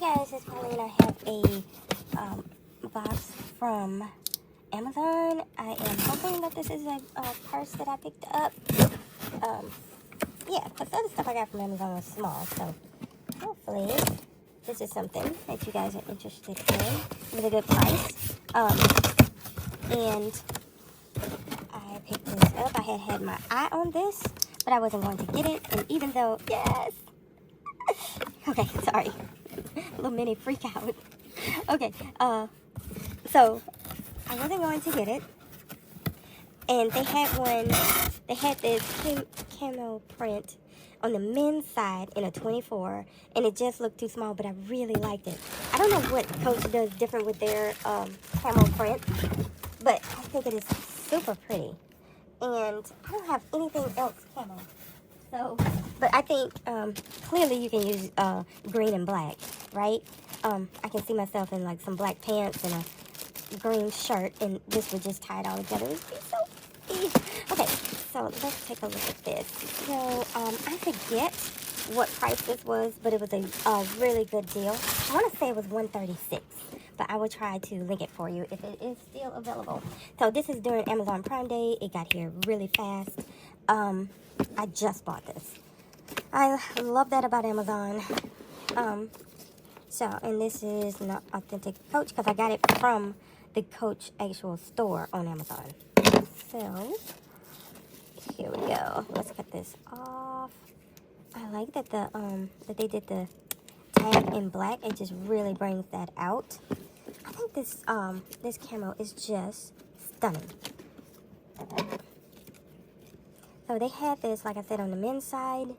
guys, it's Pauline. I have a box from Amazon. I am hoping that this is a purse that I picked up. Yeah, because the other stuff I got from Amazon was small, so hopefully this is something that you guys are interested in with a good price. And I picked this up. I had my eye on this, but I wasn't going to get it. And even though, yes. Okay, sorry. A little mini freak out. Okay, so I wasn't going to get it. And they had this camo print on the men's side in a 24, and it just looked too small, but I really liked it. I don't know what Coach does different with their camo print, but I think it is super pretty. And I don't have anything else camo. So, but I think clearly you can use green and black, right? I can see myself in like some black pants and a green shirt, and this would just tie it all together. It would be so pretty. Okay, so let's take a look at this. So, I forget what price this was, but it was a really good deal. I want to say it was $136, but I will try to link it for you if it is still available. So this is during Amazon Prime Day. It got here really fast. I just bought this. I love that about Amazon. And this is not authentic Coach because I got it from the Coach actual store on Amazon. So, here we go. Let's get this off. I like that that they did the tag in black. It just really brings that out. I think this this camo is just stunning. So they had this, like I said, on the men's side.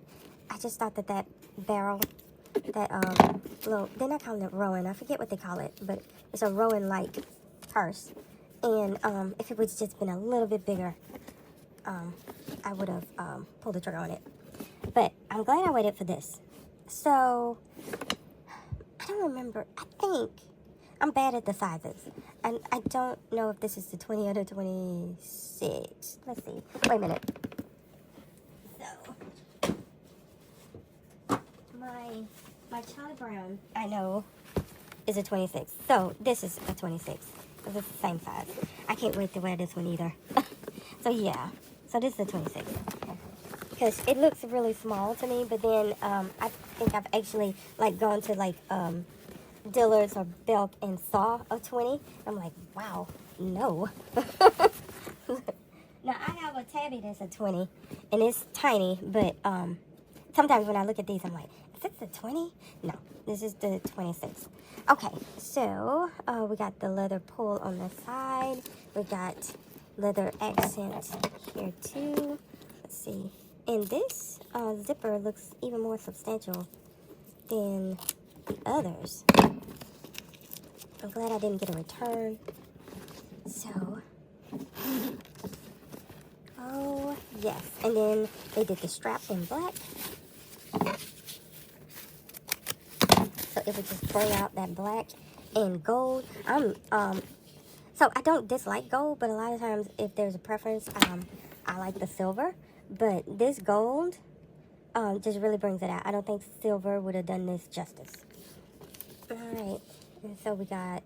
I just thought that barrel, that little, they're not calling it rowing. I forget what they call it, but it's a rowing-like purse. And if it would just been a little bit bigger, I would have pulled the trigger on it. But I'm glad I waited for this. So, I don't remember. I think I'm bad at the sizes. And I don't know if this is the 20 or the 26. Let's see. Wait a minute. My Charlie Brown, I know, is a 26. So this is a 26. Because it's the same size. I can't wait to wear this one either. So yeah. So this is a 26. Because it looks really small to me. But then I think I've actually like gone to like Dillard's or Belk and saw a 20. I'm like, wow, no. Now I have a tabby that's a 20. And it's tiny. But sometimes when I look at these, I'm like, is this the 20? No, this is the 26. Okay, so we got the leather pull on the side. We got leather accent here too. Let's see. And this zipper looks even more substantial than the others. I'm glad I didn't get a return. So, oh yes. And then they did the strap in black. So it would just bring out that black and gold. So I don't dislike gold, but a lot of times if there's a preference, I like the silver. But this gold just really brings it out. I don't think silver would have done this justice. All right, and so we don't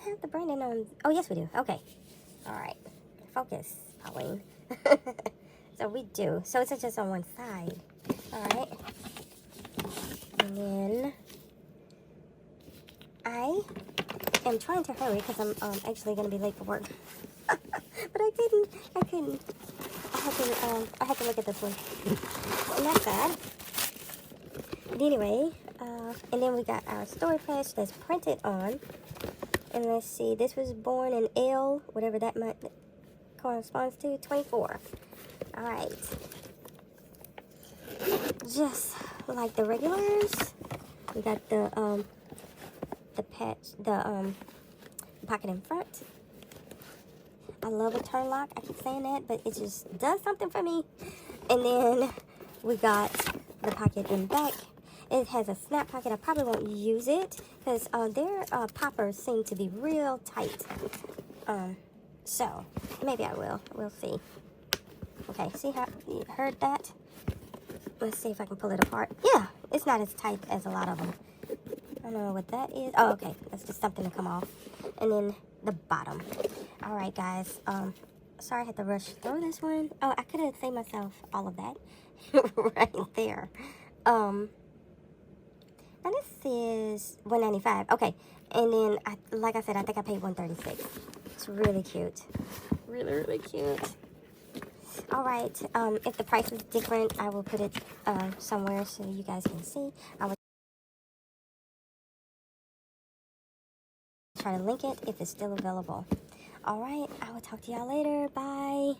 have the branding on. Oh yes, we do. Okay, all right. Focus, Pauline. So we do. So it's just on one side. All right. And then I am trying to hurry because I'm actually going to be late for work. But I couldn't. I had to look at this one. Well, not bad. But anyway, and then we got our story patch that's printed on. And let's see, this was born in L, whatever that might corresponds to, 24. All right. Just like the regulars, we got the patch, the pocket in front. I love a turn lock. I keep saying that, but it just does something for me. And then we got the pocket in back. It has a snap pocket. I probably won't use it because their poppers seem to be real tight. So maybe I will. We'll see. Okay, see how you heard that? Let's see if I can pull it apart. Yeah, it's not as tight as a lot of them. I don't know what that is. Oh, okay. That's just something to come off. And then the bottom. All right, guys. Sorry I had to rush through this one. Oh, I could have saved myself all of that right there. Now this is $195. Okay. And then, like I said, I think I paid $136. It's really cute. Really, really cute. All right. If the price is different, I will put it somewhere so you guys can see. I will try to link it if it's still available. All right. I will talk to y'all later. Bye.